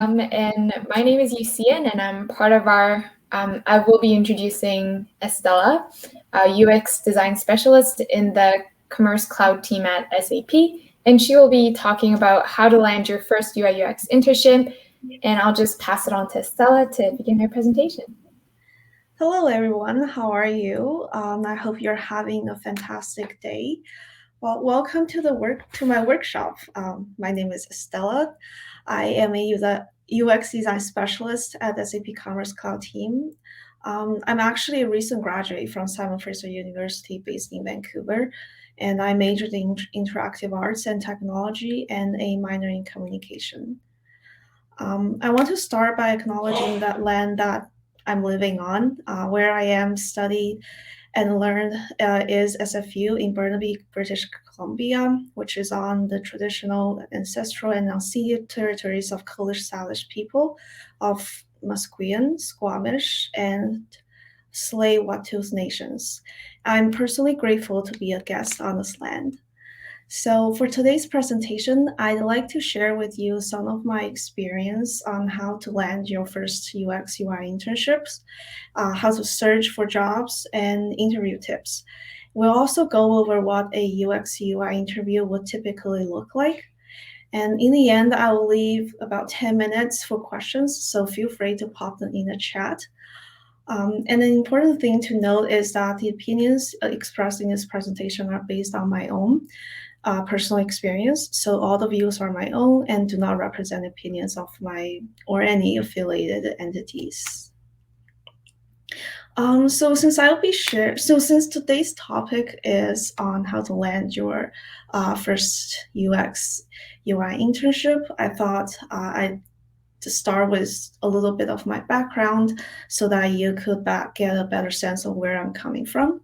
And my name is Yusian, and I'm part of I will be introducing Estela, a UX design specialist in the Commerce Cloud team at SAP. And she will be talking about how to land your first UIUX internship. And I'll just pass it on to Estela to begin her presentation. Hello, everyone. How are you? I hope you're having a fantastic day. Well, welcome to my workshop. My name is Estela. I am a UX design specialist at the SAP Commerce Cloud team. I'm actually a recent graduate from Simon Fraser University based in Vancouver, and I majored in interactive arts and technology and a minor in communication. I want to start by acknowledging that land that I'm living on, where I am studied and learned is SFU in Burnaby, British Columbia, which is on the traditional, ancestral, and unceded territories of Polish Salish people of Musqueam, Squamish, and Tsleil-Waututh nations. I'm personally grateful to be a guest on this land. So for today's presentation, I'd like to share with you some of my experience on how to land your first UX UI internships, how to search for jobs, and interview tips. We'll also go over what a UX UI interview would typically look like. And in the end, I will leave about 10 minutes for questions, so feel free to pop them in the chat. And an important thing to note is that the opinions expressed in this presentation are based on my own personal experience. So all the views are my own and do not represent opinions of my or any affiliated entities. Since today's topic is on how to land your first UX UI internship, I thought I'd to start with a little bit of my background so that you could get a better sense of where I'm coming from.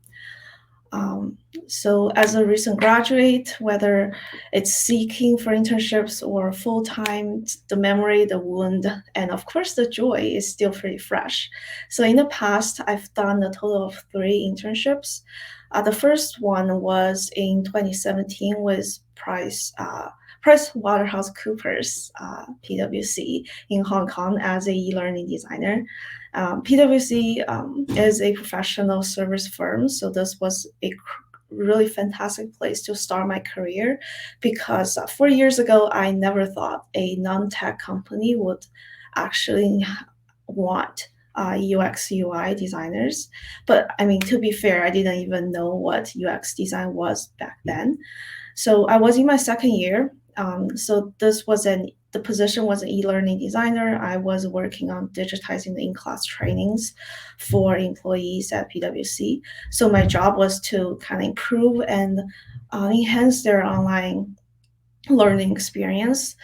So as a recent graduate, whether it's seeking for internships or full-time, the memory, the wound, and of course the joy is still pretty fresh. So in the past, I've done a total of 3 internships. The first one was in 2017 with PricewaterhouseCoopers, PwC, in Hong Kong as a e-learning designer. PwC is a professional service firm, so this was a really fantastic place to start my career because 4 years ago, I never thought a non-tech company would actually want UX UI designers. But I mean, to be fair, I didn't even know what UX design was back then. So I was in my second year. So the position was an e-learning designer. I was working on digitizing the in-class trainings for employees at PwC. So my job was to kind of improve and enhance their online learning experience.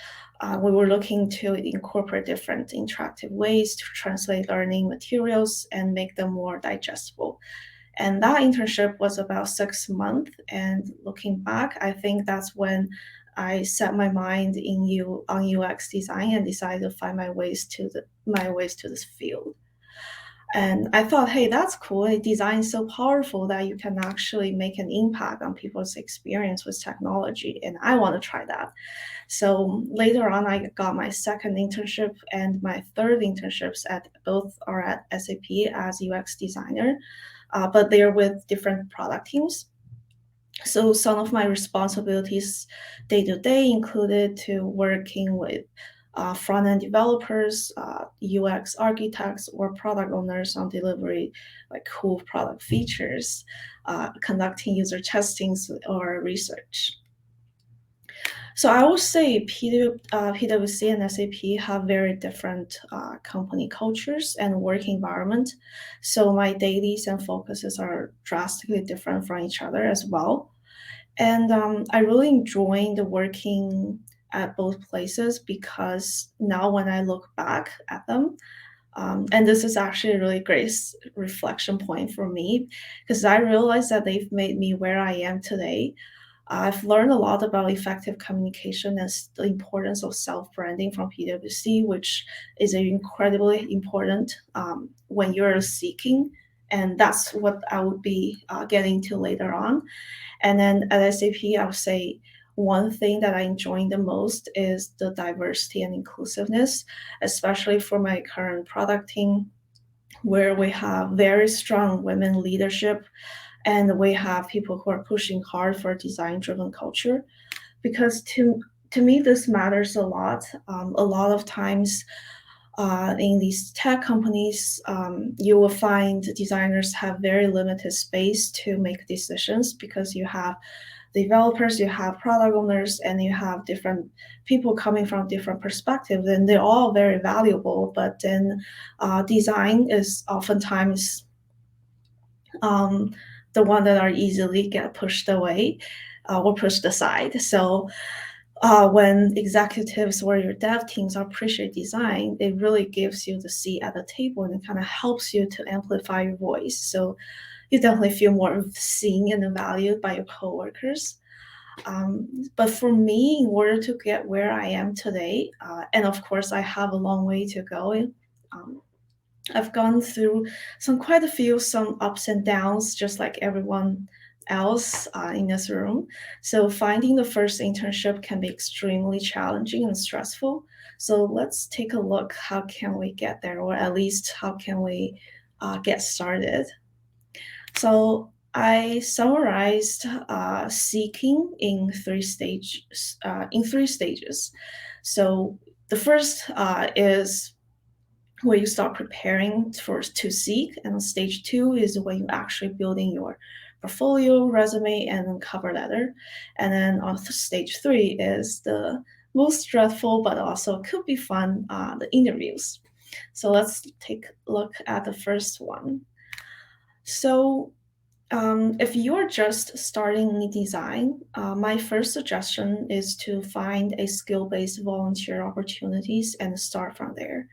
We were looking to incorporate different interactive ways to translate learning materials and make them more digestible. And that internship was about 6 months. And looking back, I think that's when I set my mind on UX design and decided to find my ways to this field. And I thought, hey, that's cool. Design is so powerful that you can actually make an impact on people's experience with technology. And I want to try that. So later on, I got my second internship and my third internships both are at SAP as UX designer, but they're with different product teams. So some of my responsibilities day to day included to working with front-end developers, UX architects, or product owners on delivery, like cool product features, conducting user testings or research. So I would say PwC and SAP have very different company cultures and work environment. So my dailies and focuses are drastically different from each other as well. And I really enjoyed working at both places because now when I look back at them, and this is actually a really great reflection point for me because I realized that they've made me where I am today. I've learned a lot about effective communication and the importance of self-branding from PwC, which is incredibly important when you're seeking. And that's what I would be getting to later on. And then at SAP, I would say one thing that I enjoy the most is the diversity and inclusiveness, especially for my current product team, where we have very strong women leadership and we have people who are pushing hard for design-driven culture. Because to me, this matters a lot. A lot of times in these tech companies, you will find designers have very limited space to make decisions because you have developers, you have product owners, and you have different people coming from different perspectives, and they're all very valuable. But then design is oftentimes the one that are easily get pushed away or pushed aside. So when executives or your dev teams appreciate design, it really gives you the seat at the table and it kind of helps you to amplify your voice. So you definitely feel more seen and valued by your coworkers. But for me, in order to get where I am today, and of course I have a long way to go, I've gone through quite a few, some ups and downs, just like everyone else in this room. So finding the first internship can be extremely challenging and stressful. So let's take a look. How can we get there, or at least how can we get started? So I summarized seeking in three stages. So the first is where you start preparing to seek, and stage 2 is when you actually building your portfolio, resume, and cover letter. And then on stage 3 is the most stressful but also could be fun, the interviews. So let's take a look at the first one. So if you're just starting in design, my first suggestion is to find a skill-based volunteer opportunities and start from there.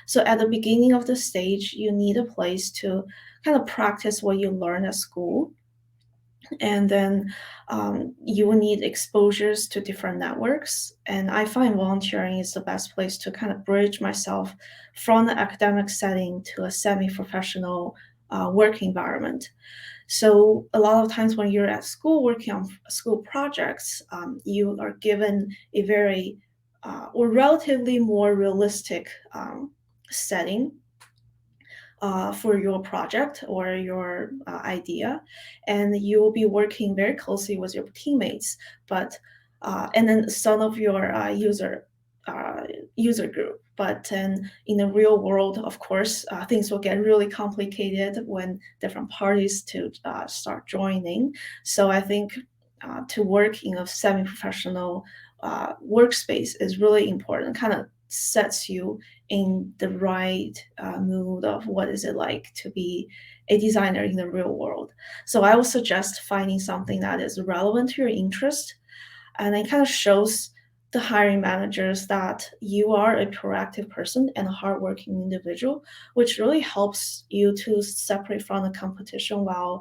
So at the beginning of the stage, you need a place to kind of practice what you learn at school. And then you will need exposures to different networks. And I find volunteering is the best place to kind of bridge myself from the academic setting to a semi-professional work environment. So a lot of times when you're at school working on school projects, you are given a very or relatively more realistic setting for your project or your idea, and you will be working very closely with your teammates. But and then some of your user group. But then in the real world, of course, things will get really complicated when different parties to start joining. So I think to work in a semi-professional workspace is really important. Kind of sets you in the right mood of what is it like to be a designer in the real world. So I would suggest finding something that is relevant to your interest, and it kind of shows the hiring managers that you are a proactive person and a hardworking individual, which really helps you to separate from the competition while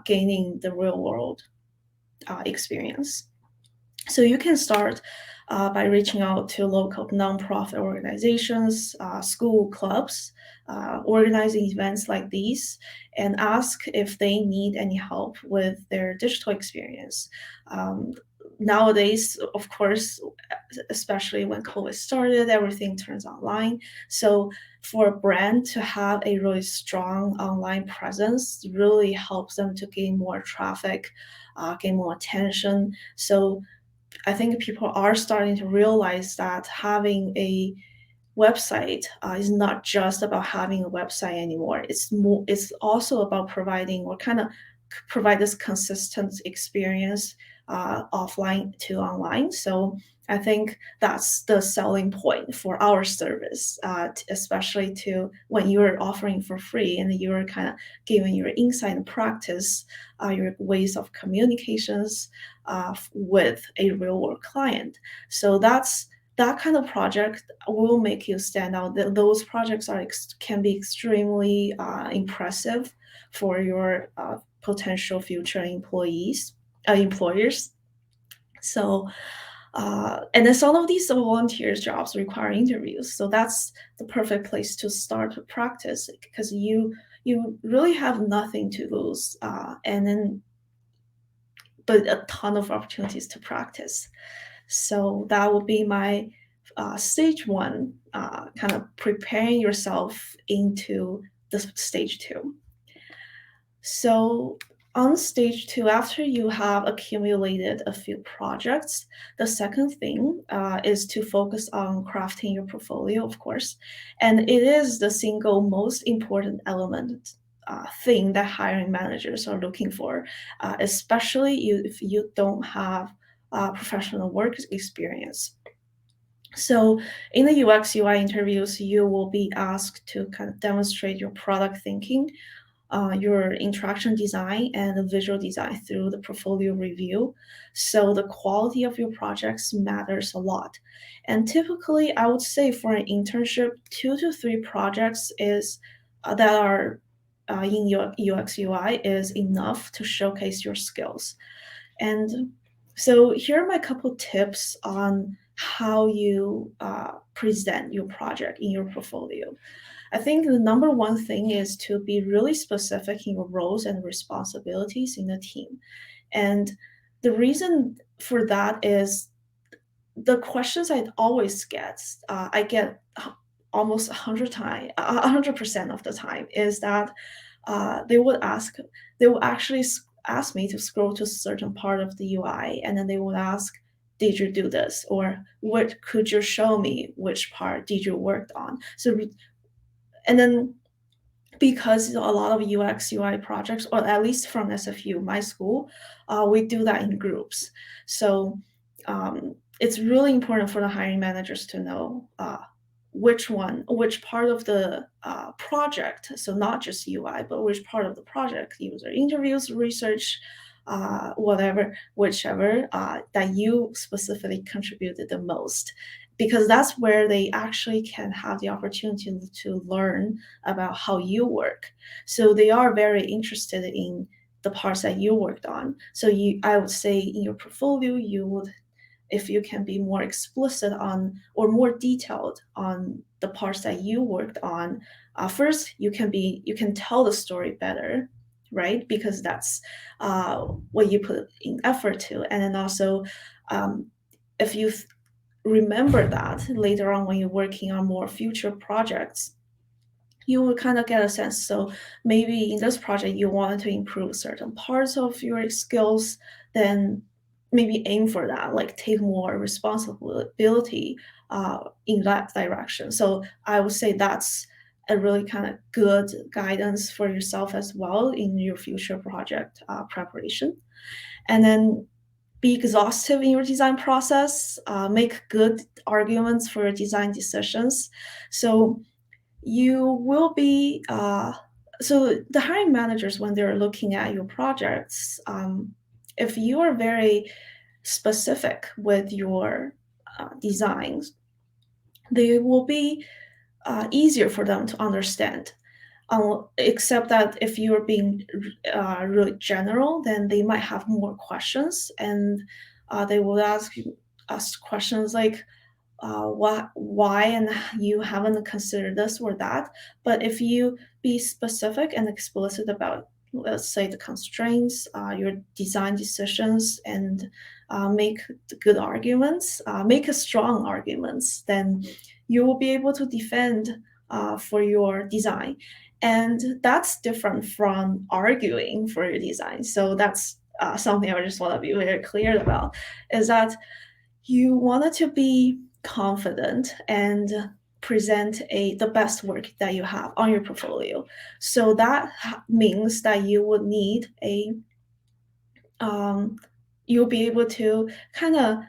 gaining the real world experience. So you can start by reaching out to local nonprofit organizations, school clubs, organizing events like these, and ask if they need any help with their digital experience. Nowadays, of course, especially when COVID started, everything turns online. So for a brand to have a really strong online presence really helps them to gain more traffic, gain more attention. So I think people are starting to realize that having a website is not just about having a website anymore. It's also about providing or kind of provide this consistent experience offline to online. So I think that's the selling point for our service, especially to when you're offering for free and you're kind of giving your insight and practice, your ways of communications with a real world client. So that kind of project will make you stand out. Those projects can be extremely impressive for your potential future employers. So, and then some of these volunteers jobs require interviews. So that's the perfect place to start to practice because you really have nothing to lose. And then but a ton of opportunities to practice. So that would be my stage one, kind of preparing yourself into the stage two. So on stage two, after you have accumulated a few projects, the second thing is to focus on crafting your portfolio, of course. And it is the single most important element thing that hiring managers are looking for, especially if you don't have professional work experience. So in the UX UI interviews, you will be asked to kind of demonstrate your product thinking, your interaction design and the visual design through the portfolio review. So the quality of your projects matters a lot. And typically, I would say for an internship, 2 to 3 projects is that are in your UX UI is enough to showcase your skills. And so here are my couple tips on how you present your project in your portfolio. I think the number one thing is to be really specific in your roles and responsibilities in the team. And the reason for that is the questions I always get, I get almost 100% of the time, is that they will actually ask me to scroll to a certain part of the UI, and then they would ask, did you do this? Or what could you show me which part did you work on? So, and then because a lot of UX UI projects, or at least from SFU, my school, we do that in groups. So it's really important for the hiring managers to know which part of the project, so not just UI, but which part of the project, user interviews, research, whichever, that you specifically contributed the most, because that's where they actually can have the opportunity to learn about how you work. So they are very interested in the parts that you worked on. So I would say in your portfolio, if you can be more explicit on or more detailed on the parts that you worked on, first you can tell the story better, right? Because that's what you put in effort to. And then also, if you remember that later on when you're working on more future projects, you will kind of get a sense. So maybe in this project you wanted to improve certain parts of your skills, then maybe aim for that, like take more responsibility in that direction. So I would say that's a really kind of good guidance for yourself as well in your future project preparation. And then be exhaustive in your design process, make good arguments for your design decisions. So you will be, so the hiring managers, when they're looking at your projects, if you are very specific with your designs, they will be easier for them to understand. Except that if you're being really general, then they might have more questions, and they will ask questions like, why, and you haven't considered this or that. But if you be specific and explicit about, let's say, the constraints, your design decisions, and make good arguments, make strong arguments, then you will be able to defend for your design. And that's different from arguing for your design. So that's something I just want to be very clear about, is that you wanted to be confident and present the best work that you have on your portfolio. So that means that you would need you'll be able to kind of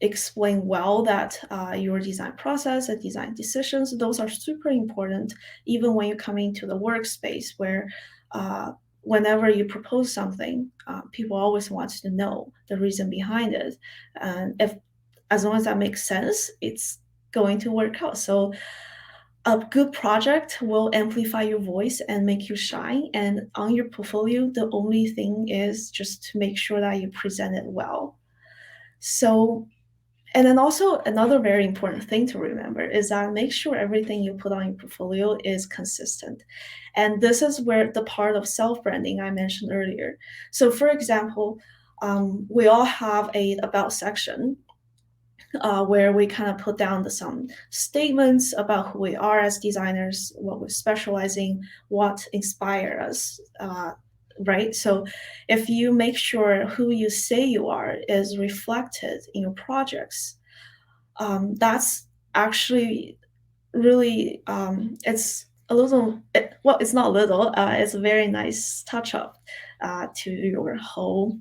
explain well that your design process and design decisions, those are super important, even when you come into the workspace where whenever you propose something, people always want to know the reason behind it. And as long as that makes sense, it's going to work out. So a good project will amplify your voice and make you shine. And on your portfolio, the only thing is just to make sure that you present it well. So, and then also another very important thing to remember is that make sure everything you put on your portfolio is consistent. And this is where the part of self-branding I mentioned earlier. So for example, we all have a about section where we kind of put down some statements about who we are as designers, what we specialize in, what inspire us, right? So if you make sure who you say you are is reflected in your projects, that's actually really, it's a little, well, it's not little, it's a very nice touch up to your whole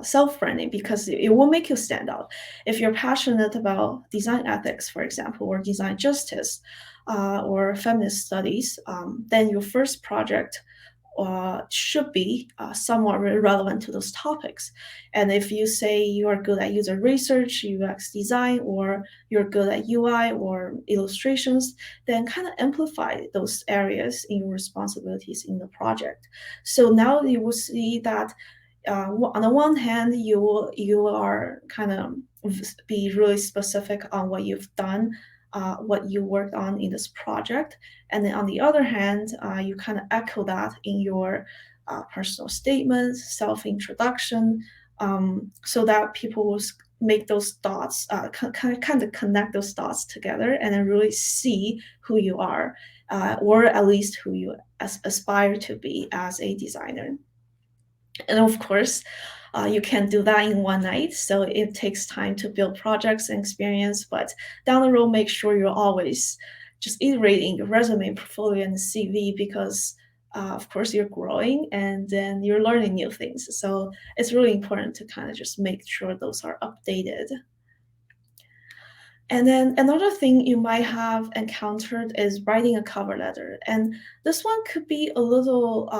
self-branding, because it will make you stand out. If you're passionate about design ethics, for example, or design justice, or feminist studies, then your first project should be somewhat relevant to those topics. And if you say you are good at user research, UX design, or you're good at UI or illustrations, then kind of amplify those areas in your responsibilities in the project. So now you will see that on the one hand, you are kind of be really specific on what you've done, what you worked on in this project, and then on the other hand, you kind of echo that in your personal statements, self-introduction, so that people will make those dots, kind of connect those dots together, and then really see who you are, or at least who you aspire to be as a designer. And of course, you can't do that in one night. So it takes time to build projects and experience. But down the road, make sure you're always just iterating your resume, portfolio, and CV, because of course you're growing and then you're learning new things. So it's really important to kind of just make sure those are updated. And then another thing you might have encountered is writing a cover letter. And this one could be a little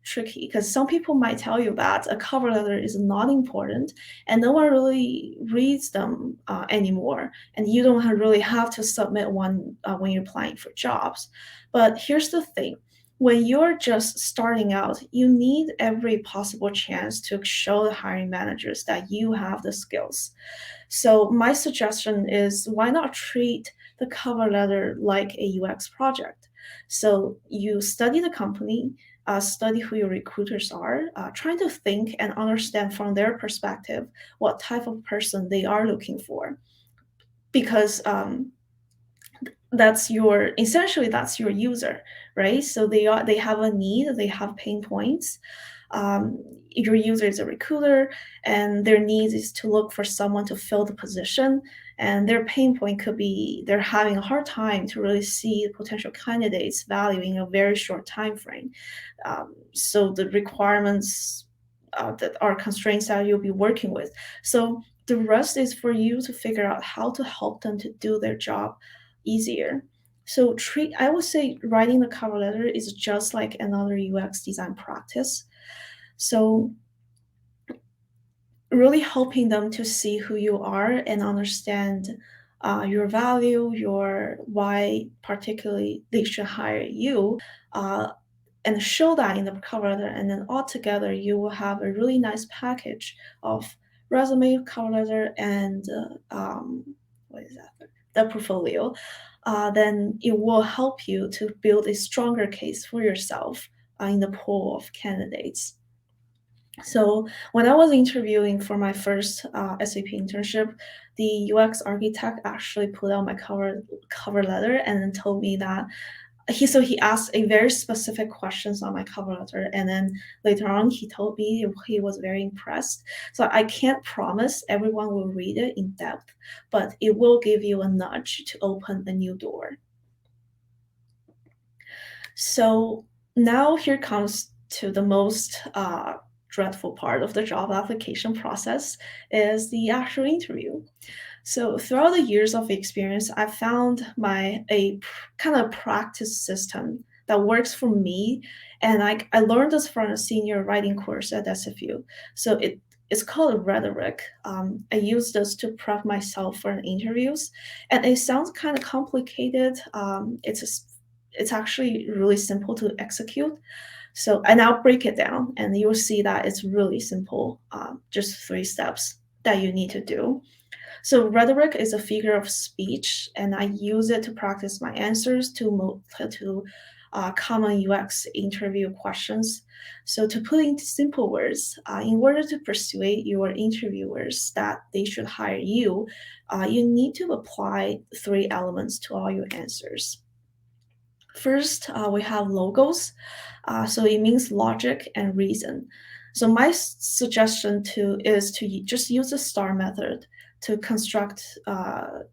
tricky, because some people might tell you that a cover letter is not important and no one really reads them anymore. And you don't really have to submit one when you're applying for jobs. But here's the thing. When you're just starting out, you need every possible chance to show the hiring managers that you have the skills. So my suggestion is, why not treat the cover letter like a UX project? So you study the company, study who your recruiters are, trying to think and understand from their perspective what type of person they are looking for. Because that's your user, right? So they have a need, they have pain points. Your user is a recruiter, and their need is to look for someone to fill the position, and their pain point could be they're having a hard time to really see potential candidates value in a very short time frame. So the requirements that are constraints that you'll be working with. So the rest is for you to figure out how to help them to do their job easier. So I would say writing the cover letter is just like another UX design practice. So really helping them to see who you are and understand your value, your why particularly they should hire you, and show that in the cover letter. And then altogether, you will have a really nice package of resume, cover letter, and what is that? The portfolio. Then it will help you to build a stronger case for yourself in the pool of candidates. So when I was interviewing for my first SAP internship, the UX architect actually put out my cover letter and then told me that he asked a very specific questions on my cover letter, and then later on he told me he was very impressed. So I can't promise everyone will read it in depth, but it will give you a nudge to open a new door. So now here comes to the most dreadful part of the job application process, is the actual interview. So throughout the years of experience, I found a kind of practice system that works for me. And I learned this from a senior writing course at SFU. So it's called Rhetoric. I use this to prep myself for interviews. And it sounds kind of complicated. It's actually really simple to execute. So, and I'll break it down, and you'll see that it's really simple, just 3 steps that you need to do. So rhetoric is a figure of speech, and I use it to practice my answers, to common UX interview questions. So to put it into simple words, in order to persuade your interviewers that they should hire you, you need to apply 3 elements to all your answers. First, we have logos. So it means logic and reason. So my suggestion is to just use the STAR method to construct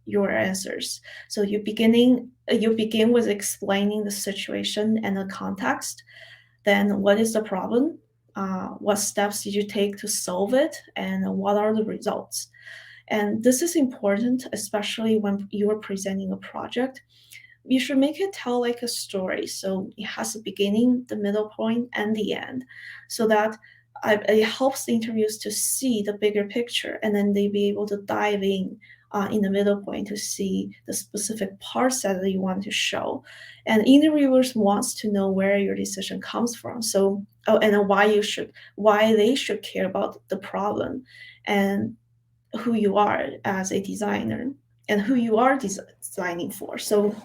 your answers. So you begin with explaining the situation and the context. Then what is the problem? What steps did you take to solve it? And what are the results? And this is important, especially when you are presenting a project. You should make it tell like a story. So it has a beginning, the middle point, and the end, so that it helps the interviewers to see the bigger picture, and then they be able to dive in the middle point to see the specific parts that you want to show. And interviewers wants to know where your decision comes from. So and why they should care about the problem, and who you are as a designer, and who you are designing for. So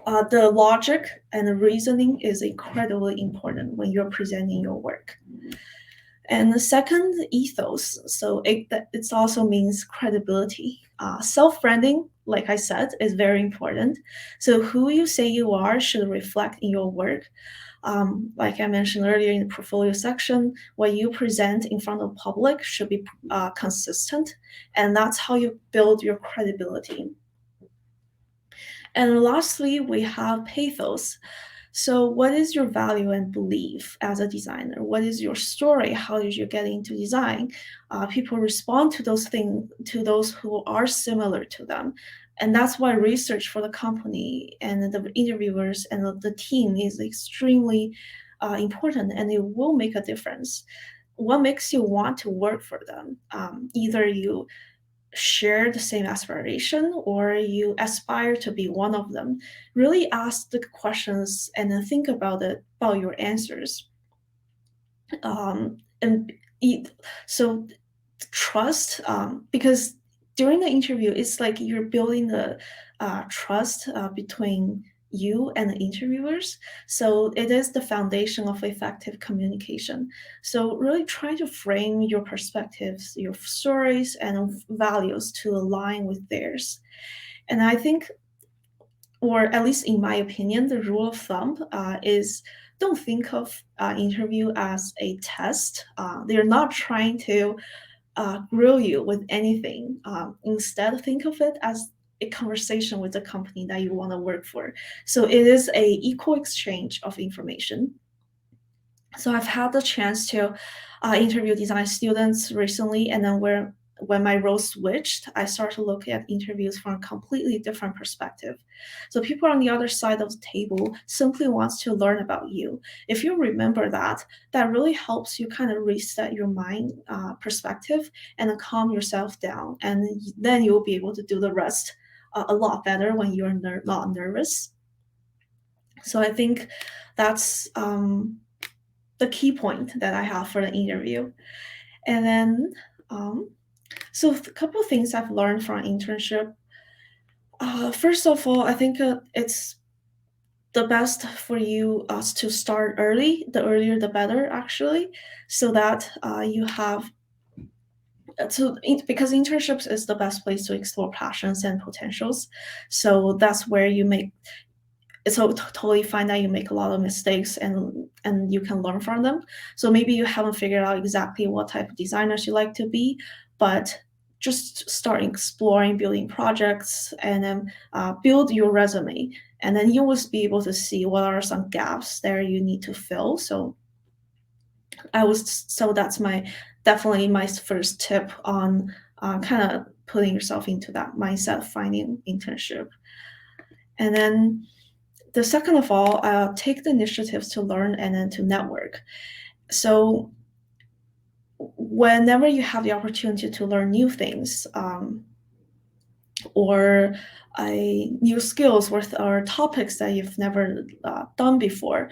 the logic and the reasoning is incredibly important when you're presenting your work. And the second, ethos. So it also means credibility. Self-branding, like I said, is very important. So who you say you are should reflect in your work. Like I mentioned earlier in the portfolio section, what you present in front of public should be consistent, and that's how you build your credibility. And lastly, we have pathos. So what is your value and belief as a designer? What is your story? How did you get into design? People respond to those things, to those who are similar to them. And that's why research for the company and the interviewers and the team is extremely important, and it will make a difference. What makes you want to work for them? Either you share the same aspiration or you aspire to be one of them. Really ask the questions and then think about your answers. And so trust, because during the interview, it's like you're building the trust between you and the interviewers. So it is the foundation of effective communication. So really try to frame your perspectives, your stories, and values to align with theirs. And I think, or at least in my opinion, the rule of thumb is don't think of interview as a test. They're not trying to grill you with anything. Instead, think of it as a conversation with the company that you want to work for. So it is a equal exchange of information. So I've had the chance to interview design students recently, and then when my role switched, I started to look at interviews from a completely different perspective. So people on the other side of the table simply wants to learn about you. If you remember that, that really helps you kind of reset your mind perspective and calm yourself down. And then you'll be able to do the rest a lot better when you're not nervous. So I think that's the key point that I have for the interview. And then so a couple of things I've learned from internship. First of all, I think it's the best for you to start early. The earlier, the better, actually, so that you have. Because internships is the best place to explore passions and potentials. So that's where you make. It's totally fine that you make a lot of mistakes and you can learn from them. So maybe you haven't figured out exactly what type of designers you like to be, but just start exploring, building projects, and then build your resume. And then you will be able to see what are some gaps there you need to fill. So that's definitely my first tip on kind of putting yourself into that mindset of finding internship. And then the second of all, take the initiatives to learn and then to network. So whenever you have the opportunity to learn new things or new skills or topics that you've never done before,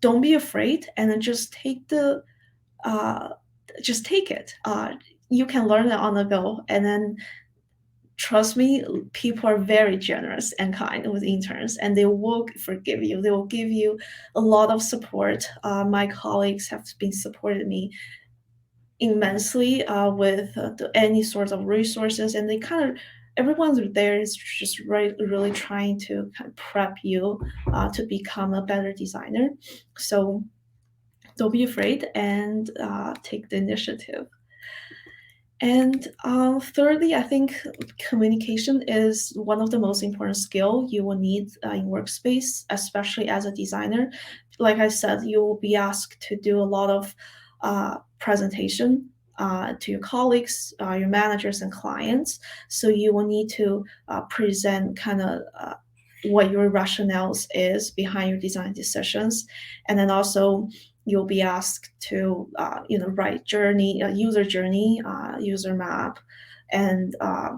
don't be afraid, and then just take it. You can learn it on the go, and then trust me, people are very generous and kind with interns, and they will forgive you. They will give you a lot of support. My colleagues have been supported me immensely with any sorts of resources, and they kind of everyone's there is just really trying to kind of prep you to become a better designer. So don't be afraid and take the initiative. And thirdly, I think communication is one of the most important skill you will need in workspace, especially as a designer. Like I said, you will be asked to do a lot of presentation to your colleagues, your managers, and clients. So you will need to present kind of what your rationales is behind your design decisions, and then also you'll be asked to write user journey, user map, and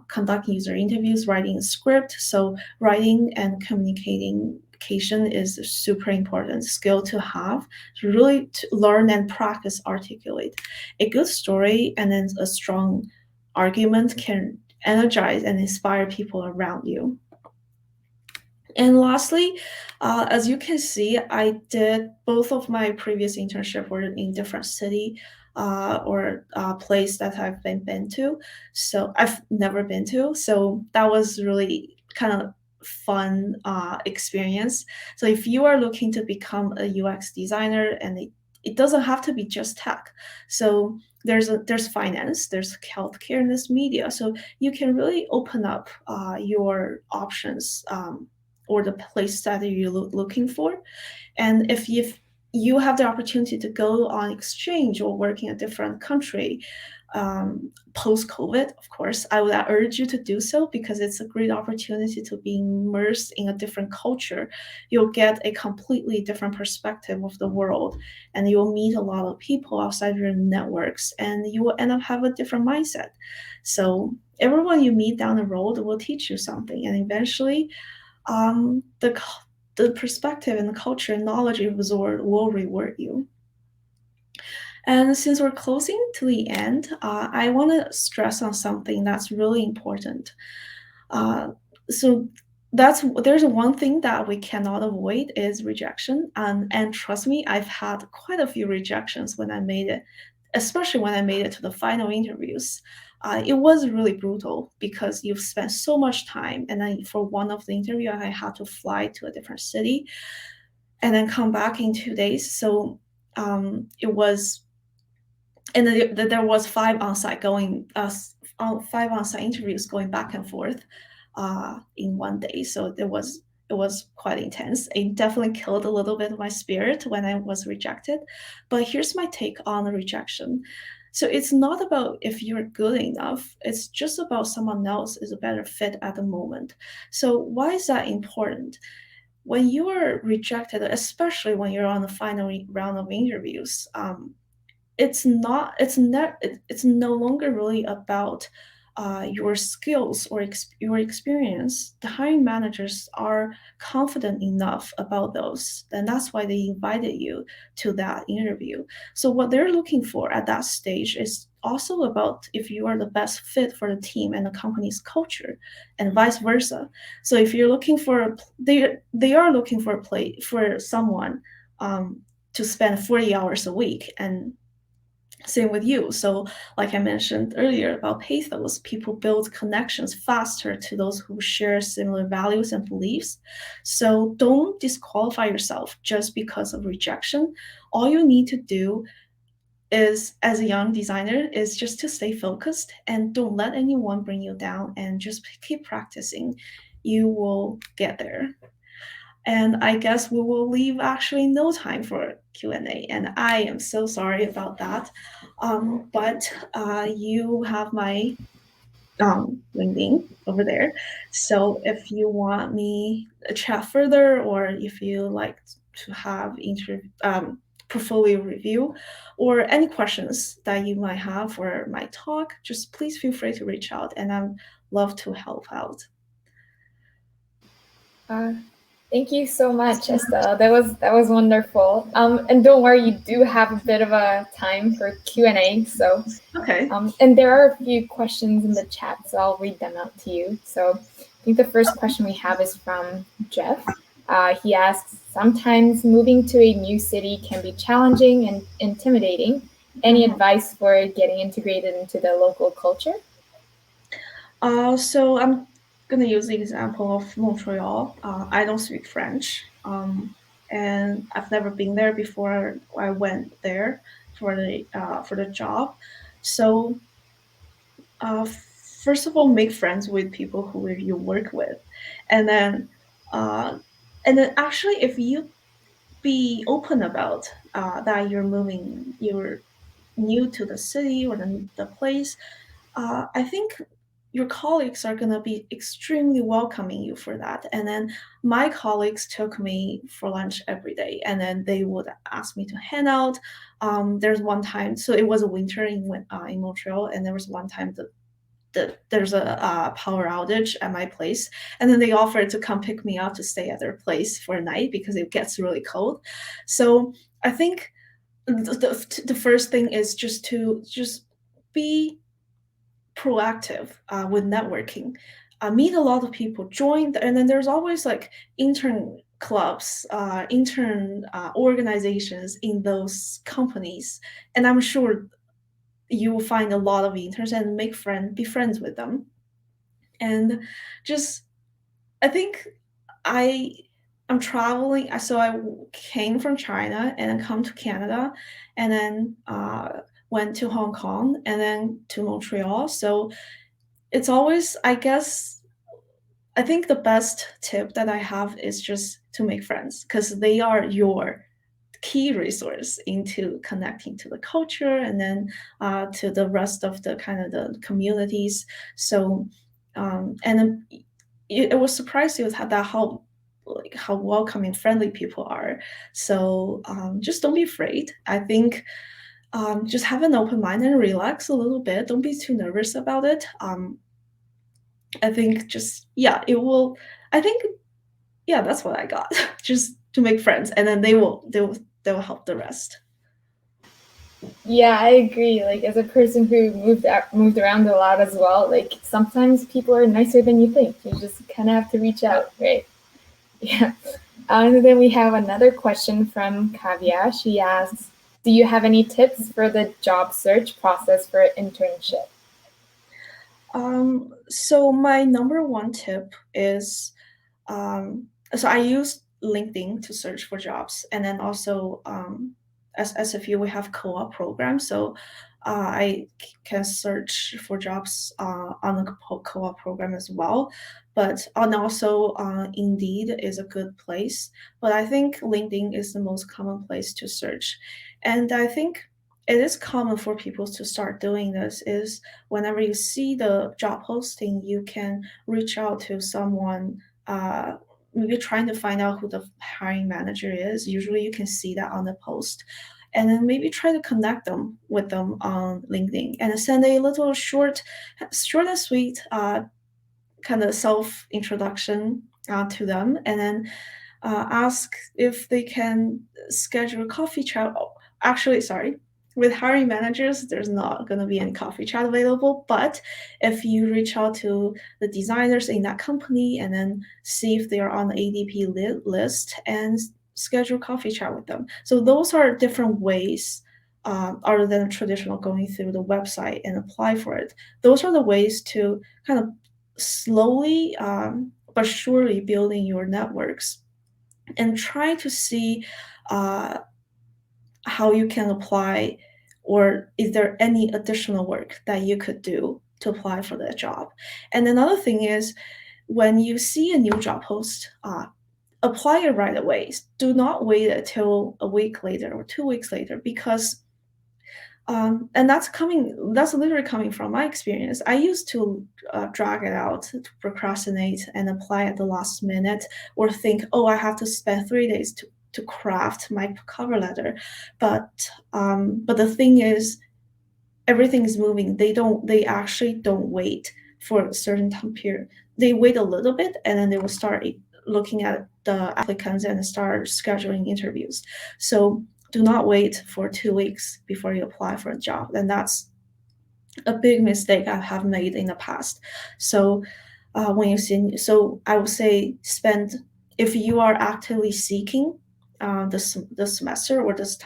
conduct user interviews, writing a script. So writing and communication is a super important skill to have, to really to learn and practice articulate a good story, and then a strong argument can energize and inspire people around you. And lastly, as you can see, I did both of my previous internship were in different city or place that I've been to. So I've never been to. So that was really kind of fun experience. So if you are looking to become a UX designer, and it doesn't have to be just tech. So there's finance, there's healthcare, and there's media. So you can really open up your options. Or the place that you're looking for. And if you have the opportunity to go on exchange or work in a different country post COVID, of course, I would urge you to do so, because it's a great opportunity to be immersed in a different culture. You'll get a completely different perspective of the world, and you'll meet a lot of people outside your networks, and you will end up have a different mindset. So everyone you meet down the road will teach you something, and eventually the perspective and the culture and knowledge you absorb will reward you. And since we're closing to the end, I want to stress on something that's really important. Uh, so there's one thing that we cannot avoid is rejection, and trust me, I've had quite a few rejections when I made it, especially when I made it to the final interviews. It was really brutal because you've spent so much time, and then for one of the interview, I had to fly to a different city, and then come back in 2 days. So it was, and there was five on-site interviews going back and forth in one day. So it was quite intense. It definitely killed a little bit of my spirit when I was rejected. But here's my take on the rejection. So it's not about if you're good enough, it's just about someone else is a better fit at the moment. So why is that important? When you are rejected, especially when you're on the final round of interviews, it's no longer really about your skills or your experience. The hiring managers are confident enough about those, and that's why they invited you to that interview. So what they're looking for at that stage is also about if you are the best fit for the team and the company's culture, and vice versa. So if you're looking for they are looking for someone to spend 40 hours a week, and same with you. So, like I mentioned earlier about pathos, people build connections faster to those who share similar values and beliefs. So, don't disqualify yourself just because of rejection. All you need to do is, as a young designer, is just to stay focused and don't let anyone bring you down, and just keep practicing. You will get there. And I guess we will leave actually no time for Q&A, and I am so sorry about that. But you have my LinkedIn over there. So if you want me to chat further, or if you like to have portfolio review, or any questions that you might have for my talk, just please feel free to reach out, and I'd love to help out. Thank you so much, Estella. That was wonderful. And don't worry, you do have a bit of a time for Q&A. So, Okay. and there are a few questions in the chat, so I'll read them out to you. So, I think the first question we have is from Jeff. He asks, sometimes moving to a new city can be challenging and intimidating. Any advice for getting integrated into the local culture? So I'm gonna use the example of Montreal. I don't speak French, and I've never been there before. I went there for the job. So uh, first of all, make friends with people who you work with, and then uh, actually, if you be open about that you're new to the city or the place, I think your colleagues are going to be extremely welcoming you for that. And then my colleagues took me for lunch every day, and then they would ask me to hang out. There's one time, so it was a winter in Montreal, and there was one time there's a power outage at my place, and then they offered to come pick me up to stay at their place for a night because it gets really cold. So I think the first thing is just be proactive with networking. Meet a lot of people, and then there's always like intern clubs, intern organizations in those companies, and I'm sure you will find a lot of interns and be friends with them. And just I think I I'm traveling. So I came from China and then come to Canada, and then went to Hong Kong and then to Montreal. So it's always, I guess, I think the best tip that I have is just to make friends because they are your key resource into connecting to the culture and then to the rest of the kind of the communities. So, and then it was surprised with how welcoming, friendly people are. So just don't be afraid. I think just have an open mind and relax a little bit. Don't be too nervous about it. I think just yeah, it will. I think yeah, that's what I got. Just to make friends, and then they will help the rest. Yeah, I agree. Like as a person who moved around a lot as well, like sometimes people are nicer than you think. You just kind of have to reach out, right? Yeah. And then we have another question from Kavya. She asks, "Do you have any tips for the job search process for internship?" So my number one tip is so I use LinkedIn to search for jobs, and then also as SFU we have co-op programs, so I can search for jobs on the co-op program as well. But and also Indeed is a good place, but I think LinkedIn is the most common place to search, and I think it is common for people to start doing this is whenever you see the job posting, you can reach out to someone, maybe trying to find out who the hiring manager is. Usually you can see that on the post. And then maybe try to connect them with them on LinkedIn and send a little short and sweet kind of self introduction to them, and then ask if they can schedule a coffee chat. Oh, actually, sorry. With hiring managers, there's not going to be any coffee chat available. But if you reach out to the designers in that company and then see if they are on the ADP list and schedule coffee chat with them. So those are different ways, other than traditional going through the website and apply for it. Those are the ways to kind of slowly but surely building your networks and try to see uh, how you can apply, or is there any additional work that you could do to apply for that job. And another thing is when you see a new job post, apply it right away. Do not wait until a week later or 2 weeks later, because and that's literally coming from my experience. I used to drag it out, to procrastinate and apply at the last minute, or think, oh, I have to spend 3 days to craft my cover letter. But the thing is, everything is moving. They actually don't wait for a certain time period. They wait a little bit and then they will start looking at the applicants and start scheduling interviews. So do not wait for 2 weeks before you apply for a job. And that's a big mistake I have made in the past. So when you see, so I would say if you are actively seeking this semester or this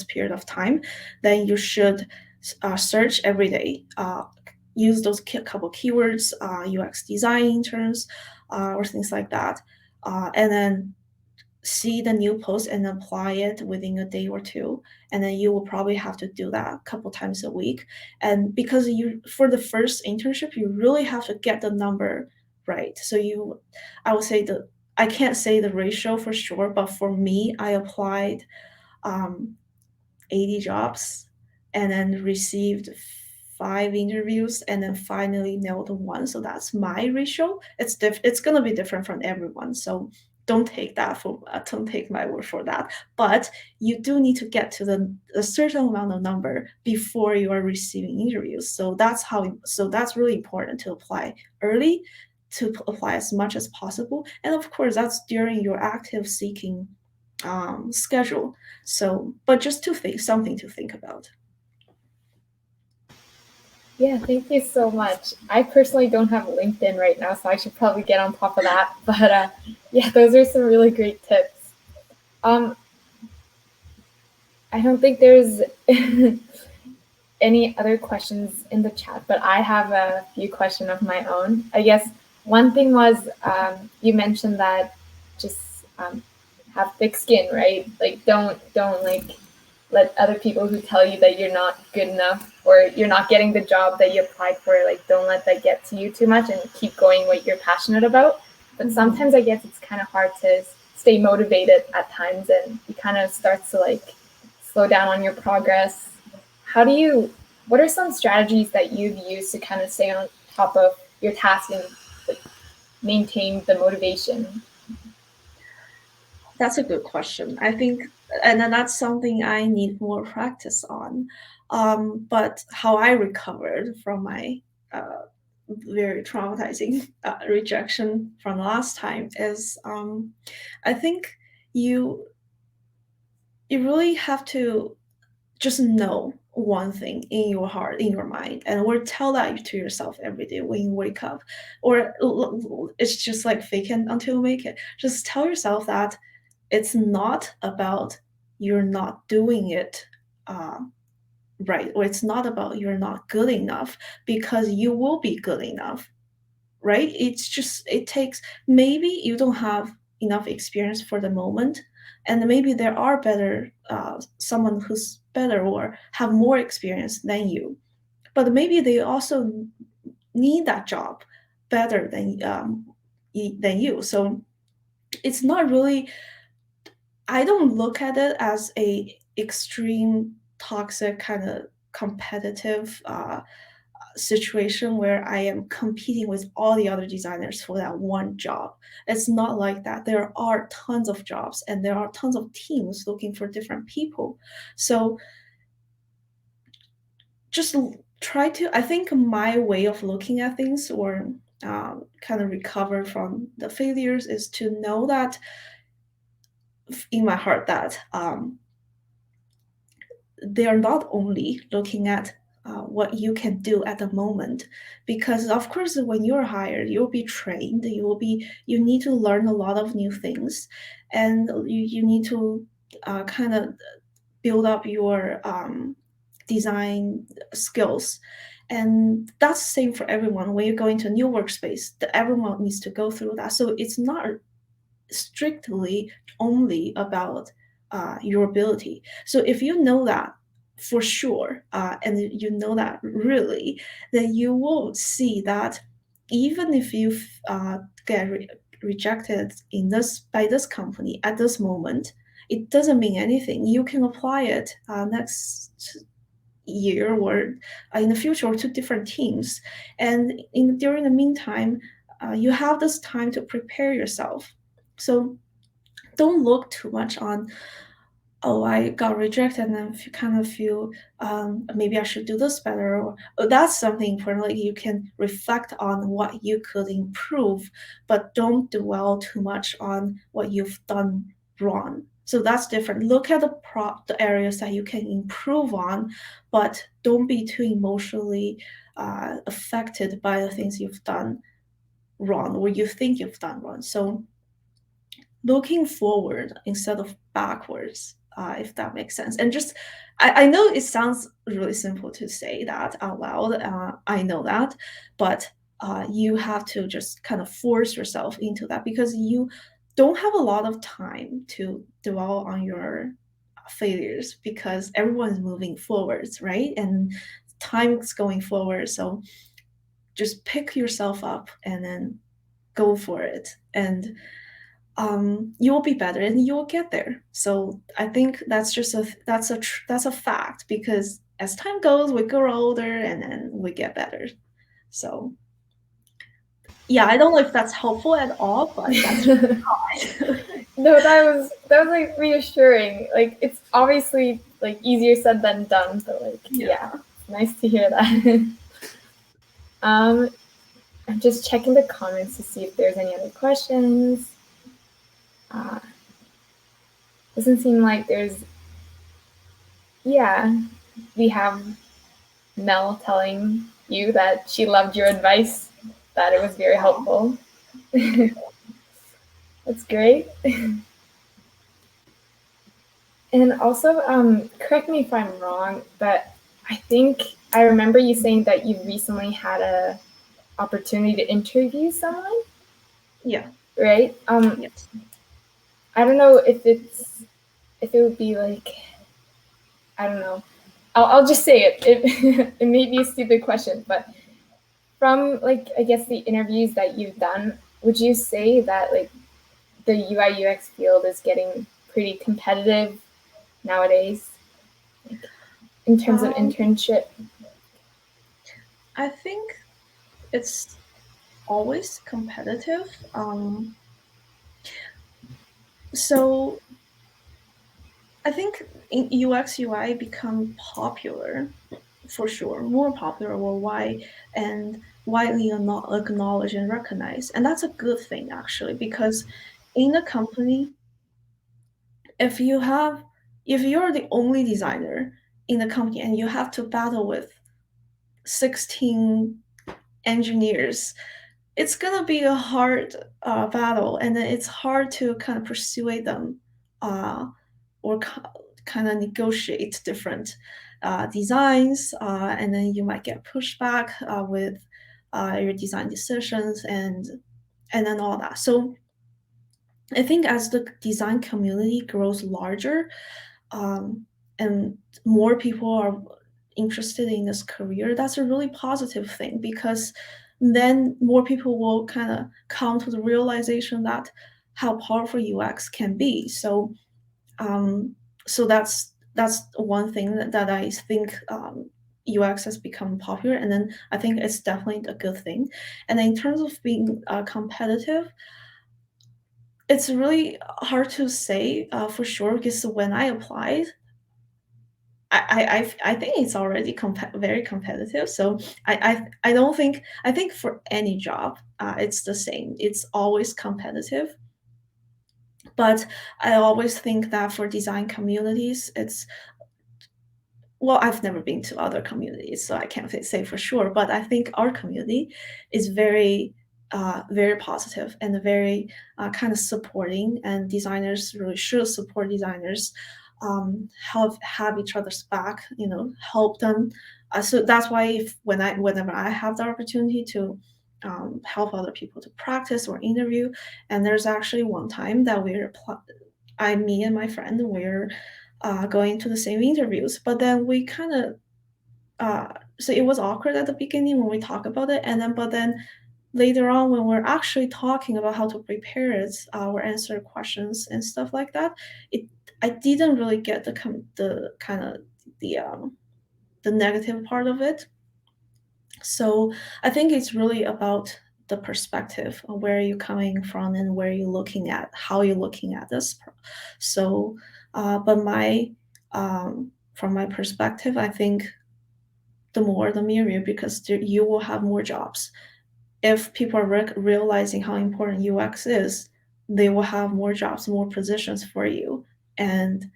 period of time, then you should search every day. Use those couple keywords, UX design interns, or things like that, and then see the new post and apply it within a day or two, and then you will probably have to do that a couple times a week. And because for the first internship, you really have to get the number right. So I would say I can't say the ratio for sure, but for me, I applied 80 jobs and then received 5 interviews and then finally nailed one. So that's my ratio. It's gonna be different from everyone. So don't take my word for that. But you do need to get to a certain amount of number before you are receiving interviews. So that's really important to apply early, to apply as much as possible. And of course, that's during your active seeking schedule. So, but just something to think about. Yeah, thank you so much. I personally don't have LinkedIn right now, so I should probably get on top of that. But yeah, those are some really great tips. I don't think there's any other questions in the chat, but I have a few questions of my own. I guess one thing was you mentioned that just have thick skin, right? Like don't like let other people who tell you that you're not good enough or you're not getting the job that you applied for, like don't let that get to you too much and keep going what you're passionate about. But sometimes I guess it's kind of hard to stay motivated at times, and you kind of starts to like slow down on your progress. What are some strategies that you've used to kind of stay on top of your task and like, maintain the motivation? That's a good question. I think, and then that's something I need more practice on. But how I recovered from my very traumatizing rejection from last time is, I think you really have to just know one thing in your heart, in your mind, and or tell that to yourself every day when you wake up. Or it's just like fake it until you make it. Just tell yourself that it's not about you're not doing it right, or it's not about you're not good enough, because you will be good enough, right? It takes, maybe you don't have enough experience for the moment, and maybe there are someone who's better or have more experience than you, but maybe they also need that job better than you. So it's not really, I don't look at it as a extreme toxic kind of competitive situation where I am competing with all the other designers for that one job. It's not like that. There are tons of jobs and there are tons of teams looking for different people. So just try to, I think my way of looking at things, or kind of recover from the failures, is to know that in my heart that they are not only looking at what you can do at the moment, because of course when you're hired, you'll be trained, you need to learn a lot of new things, and you need to kind of build up your design skills. And that's the same for everyone. When you go into a new workspace, everyone needs to go through that. So it's not strictly only about your ability. So if you know that for sure, and you know that really, then you will see that even if you get rejected by this company at this moment, it doesn't mean anything. You can apply it next year or in the future, or to different teams. And during the meantime, you have this time to prepare yourself. So don't look too much on oh, I got rejected, and then you kind of feel maybe I should do this better. Or that's something important. Like you can reflect on what you could improve, but don't dwell too much on what you've done wrong. So that's different. Look at the areas that you can improve on, but don't be too emotionally affected by the things you've done wrong or you think you've done wrong. So looking forward instead of backwards, if that makes sense. And just, I know it sounds really simple to say that out loud. I know that, but you have to just kind of force yourself into that because you don't have a lot of time to dwell on your failures because everyone's moving forwards, right? And time is going forward. So just pick yourself up and then go for it. And you will be better and you will get there. So I think that's just that's a fact because as time goes, we grow older and then we get better. So yeah, I don't know if that's helpful at all, but that's No, that was like reassuring. Like it's obviously like easier said than done, but like yeah nice to hear that. I'm just checking the comments to see if there's any other questions. Doesn't seem like there's. Yeah, we have Mel telling you that she loved your advice, that it was very helpful. That's great. And also, correct me if I'm wrong, but I think I remember you saying that you recently had a opportunity to interview someone. Yeah. Right. Yes. I don't know if it would be like, I don't know. I'll just say it. It may be a stupid question, but from like I guess the interviews that you've done, would you say that like the UI UX field is getting pretty competitive nowadays, like, in terms of internship? I think it's always competitive. So I think in UX UI become popular for sure, more popular worldwide and widely acknowledged and recognized. And that's a good thing actually, because in a company, if you're the only designer in the company and you have to battle with 16 engineers, it's gonna be a hard battle, and then it's hard to kind of persuade them or kind of negotiate different designs, and then you might get pushback with your design decisions and then all that. So I think as the design community grows larger, and more people are interested in this career, that's a really positive thing because then more people will kind of come to the realization that how powerful UX can be. So, so that's one thing that I think UX has become popular, and then I think it's definitely a good thing. And in terms of being competitive, it's really hard to say for sure because when I applied, I think it's already very competitive. So I don't think I think for any job it's the same. It's always competitive. But I always think that for design communities, it's well, I've never been to other communities, so I can't say for sure. But I think our community is very positive and very kind of supporting, and designers really should support designers, have each other's back, help them. So that's why whenever I have the opportunity to help other people to practice or interview, and there's actually one time that me and my friend, we're going to the same interviews, but then we kind of so it was awkward at the beginning when we talk about it, and then but then later on when we're actually talking about how to prepare it or answer questions and stuff like that, I didn't really get the kind of the negative part of it. So I think it's really about the perspective of where you're coming from and where you're looking at, how you're looking at this. So, but from my perspective, I think the more the merrier, because you will have more jobs. If people are realizing how important UX is, they will have more jobs, more positions for you, and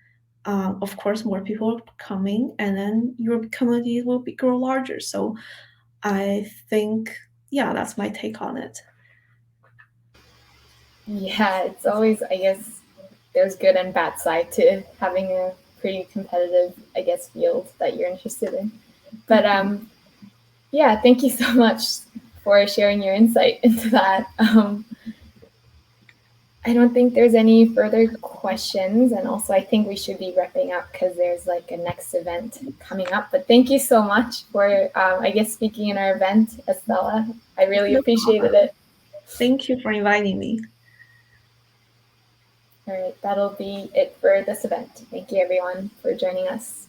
of course, more people are coming, and then your community will grow larger. So I think, yeah, that's my take on it. Yeah, it's always, I guess, there's good and bad side to having a pretty competitive, I guess, field that you're interested in. But yeah, thank you so much for sharing your insight into that. I don't think there's any further questions. And also, I think we should be wrapping up because there's like a next event coming up. But thank you so much for, I guess, speaking in our event, Estela. I really appreciated it. Thank you for inviting me. All right, that'll be it for this event. Thank you, everyone, for joining us.